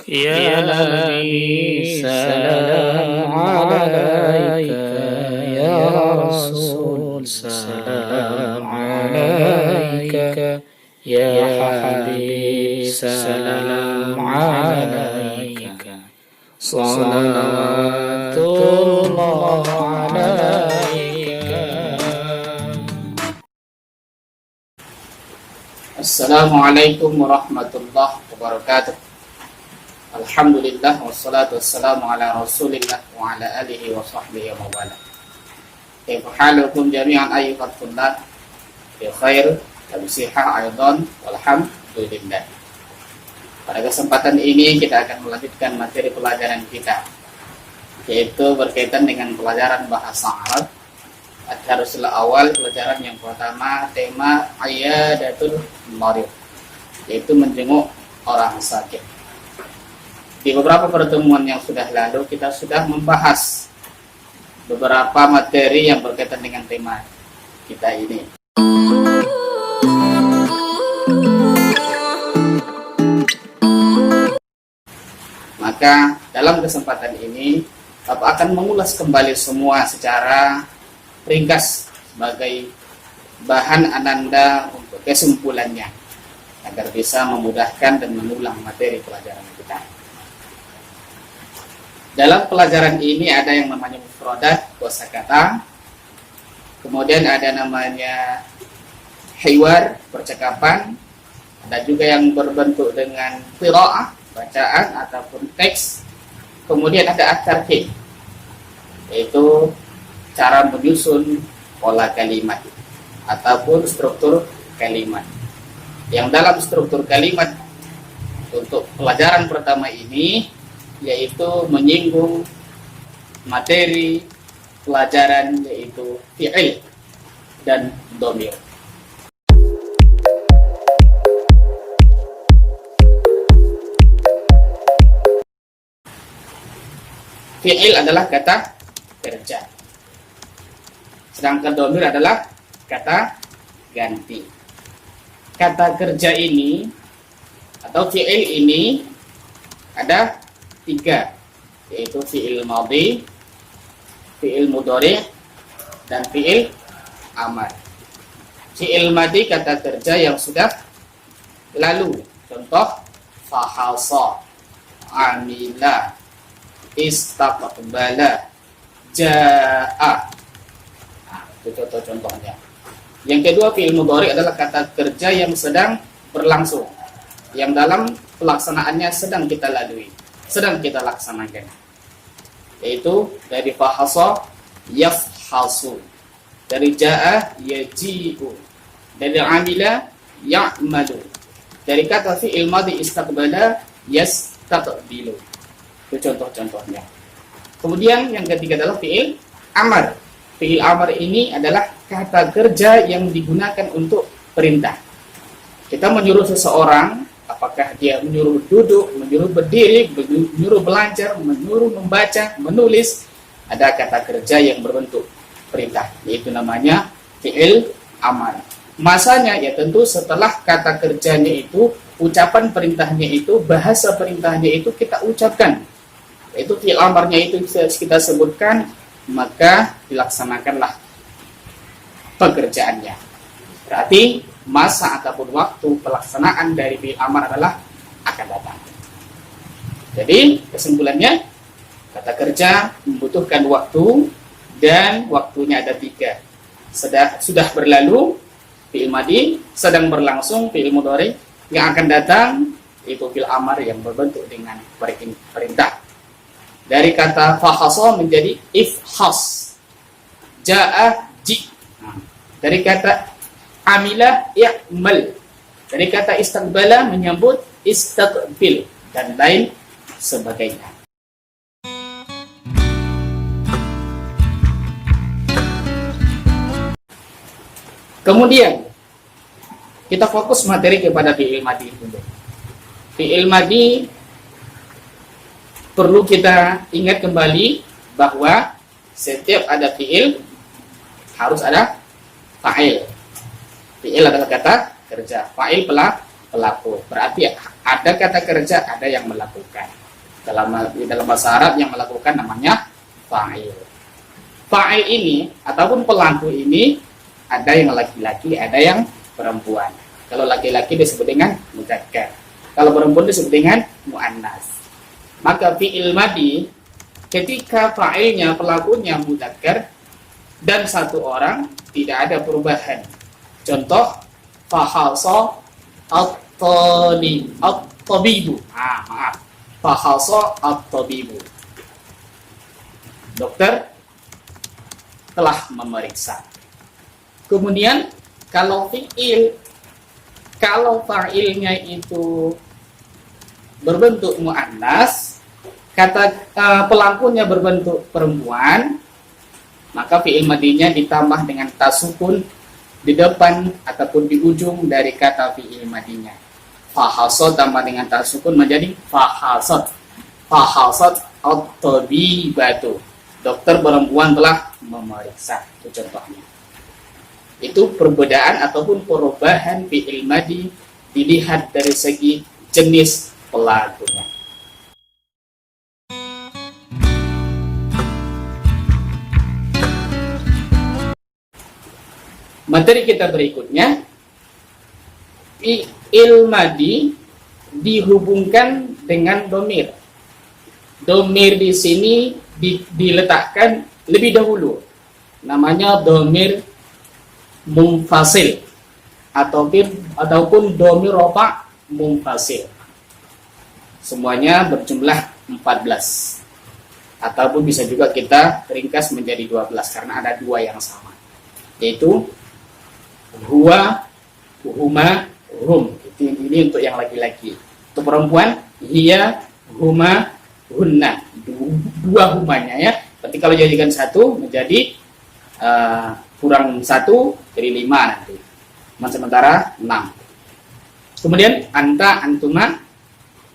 يا نبي سلام عليك، يا رسول سلام عليك، يا حبيب سلام عليك، صلوات الله عليك. Assalamualaikum warahmatullahi wabarakatuh. Alhamdulillah wassalatu wassalamu ala rasulillah wa ala alihi wa sahbihi wa mawala. Kaifa halukum jami'an ayyuhat tullab? Bi khair, bi sihah aidan walhamdulillah. Pada kesempatan ini kita akan melanjutkan materi pelajaran kita, yaitu berkaitan dengan pelajaran bahasa Arab. Ad-darusul awal, pelajaran yang pertama, tema Iyadatul Marid, yaitu menjenguk orang sakit. Di beberapa pertemuan yang sudah lalu kita sudah membahas beberapa materi yang berkaitan dengan tema kita ini. Maka dalam kesempatan ini Bapak akan mengulas kembali semua secara ringkas sebagai bahan ananda untuk kesimpulannya, agar bisa memudahkan dan mengulang materi pelajaran kita. Dalam pelajaran ini ada yang namanya mufradat, kosakata, kemudian ada namanya hiwar, percakapan, ada juga yang berbentuk dengan qiraah, bacaan ataupun teks, kemudian ada at-tarkib, yaitu cara menyusun pola kalimat ataupun struktur kalimat. Yang dalam struktur kalimat untuk pelajaran pertama ini yaitu menyinggung materi pelajaran, yaitu fi'il dan dhamir. Fi'il adalah kata kerja, sedangkan dhamir adalah kata ganti. Kata kerja ini atau fi'il ini ada tiga, yaitu fi'il madhi, fi'il mudhari, dan fi'il amar. Fi'il madhi kata kerja yang sudah lalu, contoh fahasa, amila, istaqbala, ja'a. Itu contoh-contohnya. Yang kedua, fi'il mudhari adalah kata kerja yang sedang berlangsung, yang dalam pelaksanaannya sedang kita lalui, sedang kita laksanakan, yaitu dari fahasa yafhasu, dari ja'a yaji'u, dari amila ya'malu, dari kata fi'il madhi istaqbala yastaqbilu. Itu contoh-contohnya. Kemudian yang ketiga adalah fi'il amar. Fi'il amar ini adalah kata kerja yang digunakan untuk perintah. Kita menyuruh seseorang, apakah dia menyuruh duduk, menyuruh berdiri, menyuruh belajar, menyuruh membaca, menulis, ada kata kerja yang berbentuk perintah, yaitu namanya fi'il amar. Masanya ya tentu setelah kata kerjanya itu, ucapan perintahnya itu, bahasa perintahnya itu kita ucapkan, yaitu fi'il amarnya itu kita sebutkan, maka dilaksanakanlah pekerjaannya. Berarti masa ataupun waktu pelaksanaan dari fi'il amar adalah akan datang. Jadi kesimpulannya, kata kerja membutuhkan waktu, dan waktunya ada tiga. Sudah berlalu fi'il madhi, sedang berlangsung fi'il mudhari, yang akan datang itu fi'il amar yang berbentuk dengan perintah. Dari kata fahasa menjadi ifhas, ja'a ji. Dari kata amila i'mal, dari kata istaqbala menyambut istaqbil, dan lain sebagainya. Kemudian kita fokus materi kepada fi'il madhi dulu. Fi'il madhi perlu kita ingat kembali bahwa setiap ada fi'il harus ada fa'il. Fi'il adalah kata kerja, fa'il pelaku. Berarti ada kata kerja, ada yang melakukan. Dalam bahasa Arab yang melakukan namanya fa'il. Fa'il ini ataupun pelaku ini ada yang laki-laki, ada yang perempuan. Kalau laki-laki disebut dengan mudzakkar. Kalau perempuan disebut dengan muannas. Maka fi'il madi ketika fa'ilnya pelakunya mudzakkar dan satu orang tidak ada perubahan. Contoh fahasa at-tabibu. Maaf. Fahasa at-tabibu. Dokter telah memeriksa. Kemudian kalau fa'ilnya itu berbentuk muannas, kata pelakunya berbentuk perempuan, maka fi'il madinya ditambah dengan tasukun di depan ataupun di ujung dari kata fi'il madinya. Fahasat tambah dengan tasukun menjadi fahasat. Fahasat at-tabibatu. Dokter perempuan telah memeriksa. Itu contohnya. Itu perbedaan ataupun perubahan fi'il madi dilihat dari segi jenis pelakunya. Materi kita berikutnya, fi'il madi dihubungkan dengan domir. Domir di sini diletakkan lebih dahulu. Namanya domir munfasil ataupun domir rofa munfasil. Semuanya berjumlah 14. Ataupun bisa juga kita ringkas menjadi 12 karena ada dua yang sama. Yaitu huwa, huma, hum. Ini untuk yang laki-laki. Untuk perempuan, hiya, huma, hunna. Dua humanya ya. Berarti kalau jadikan satu menjadi kurang satu jadi 5 nanti. Sementara 6. Kemudian anta, antuma,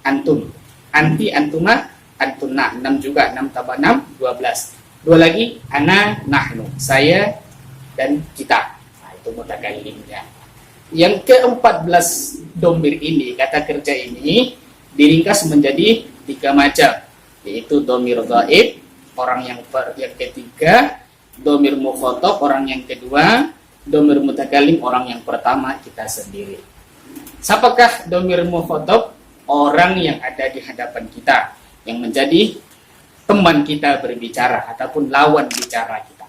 antum. Anti, antuma, antunna. 6 juga. 6 tambah 6, 12. Dua lagi, ana, nahnu. Saya dan kita. Itu mutakallimnya. Yang ke-14 domir ini, kata kerja ini diringkas menjadi 3 macam, yaitu domir dhaif, orang yang ketiga, domir mukhatab, orang yang kedua, domir mutakallim, orang yang pertama, kita sendiri. Siapakah domir mukhatab? Orang yang ada di hadapan kita, yang menjadi teman kita berbicara ataupun lawan bicara kita.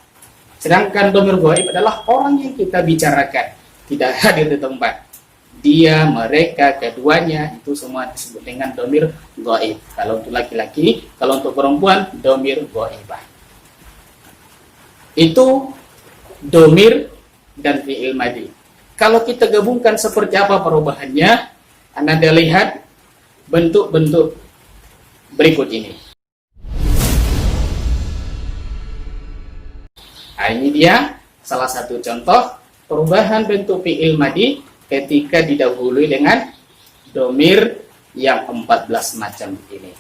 Sedangkan domir ghaib adalah orang yang kita bicarakan, tidak hadir di tempat. Dia, mereka, keduanya, itu semua disebut dengan domir ghaib. Kalau untuk laki-laki, kalau untuk perempuan, domir ghaibah. Itu domir dan fi'il madi. Kalau kita gabungkan seperti apa perubahannya, Anda lihat bentuk-bentuk berikut ini. Nah, ini dia salah satu contoh perubahan bentuk fi'il madi ketika didahului dengan domir yang 14 macam ini.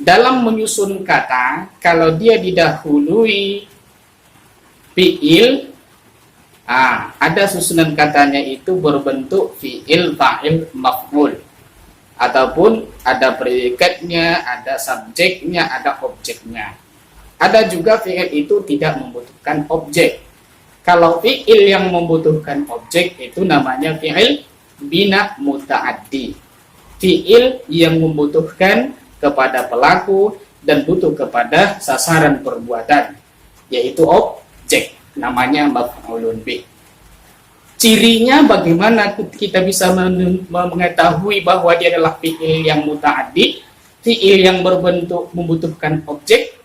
Dalam menyusun kata, kalau dia didahului fi'il, ada susunan katanya itu berbentuk fi'il, fa'il, maf'ul. Ataupun ada predikatnya, ada subjeknya, ada objeknya. Ada juga fi'il itu tidak membutuhkan objek. Kalau fi'il yang membutuhkan objek itu namanya fi'il bina muta'addi. Fi'il yang membutuhkan kepada pelaku dan butuh kepada sasaran perbuatan, yaitu objek, namanya maf'ulun bih. Cirinya bagaimana kita bisa mengetahui bahwa dia adalah fi'il yang muta'addi, fi'il yang berbentuk membutuhkan objek.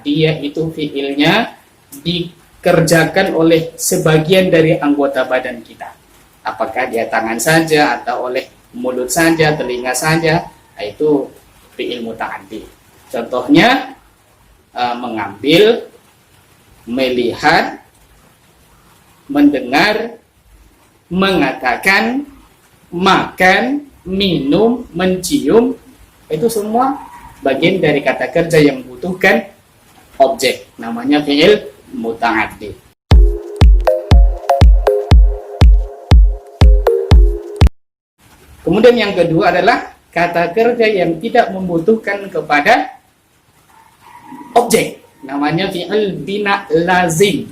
Dia itu fi'ilnya dikerjakan oleh sebagian dari anggota badan kita. Apakah dia tangan saja atau oleh mulut saja, telinga saja, itu fi'il muta'addi. Contohnya mengambil, melihat, mendengar, mengatakan, makan, minum, mencium, itu semua bagian dari kata kerja yang membutuhkan objek, namanya fi'il muta'addi. Kemudian yang kedua adalah kata kerja yang tidak membutuhkan kepada objek, namanya fi'il bina lazim.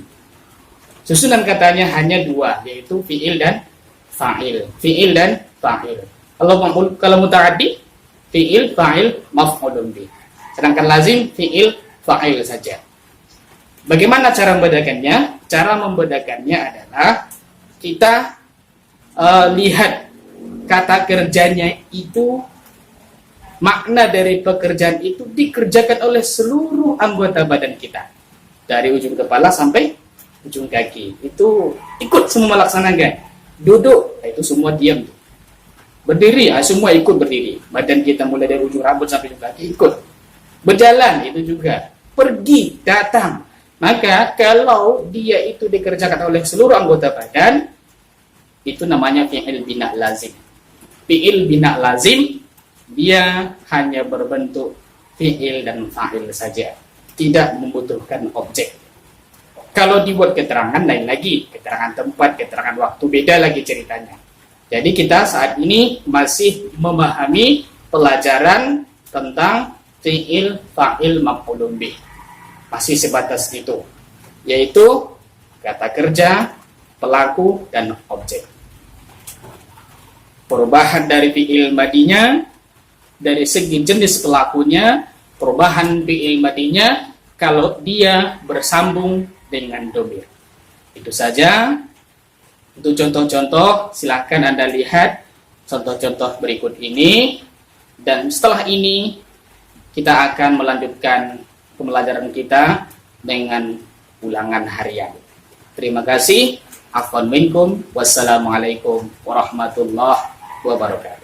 Susunan katanya hanya dua, yaitu fi'il dan fa'il. Fi'il dan fa'il. Kalau muta'addi, fi'il, fa'il, maf'ulun bih. Sedangkan lazim, fi'il, fa'il saja. Bagaimana cara membedakannya? Cara membedakannya adalah kita lihat kata kerjanya itu, makna dari pekerjaan itu dikerjakan oleh seluruh anggota badan kita. Dari ujung kepala sampai ujung kaki. Itu ikut semua melaksanakan. Duduk, itu semua diam. Berdiri, semua ikut berdiri. Badan kita mulai dari ujung rambut sampai ujung kaki ikut. Berjalan, itu juga. Pergi, datang. Maka kalau dia itu dikerjakan oleh seluruh anggota badan, itu namanya fi'il bina lazim. Fi'il bina lazim, dia hanya berbentuk fi'il dan fa'il saja, tidak membutuhkan objek. Kalau dibuat keterangan lain lagi, keterangan tempat, keterangan waktu, beda lagi ceritanya. Jadi kita saat ini masih memahami pelajaran tentang fi'il, fa'il, maf'ulun bih. Masih sebatas itu, yaitu kata kerja, pelaku, dan objek. Perubahan dari fi'il madinya, dari segi jenis pelakunya, perubahan fi'il madinya kalau dia bersambung dengan domir. Itu saja. Itu contoh-contoh. Silahkan Anda lihat contoh-contoh berikut ini. Dan setelah ini kita akan melanjutkan pembelajaran kita dengan ulangan harian. Terima kasih. Afwan minkum. Wassalamualaikum warahmatullahi wabarakatuh.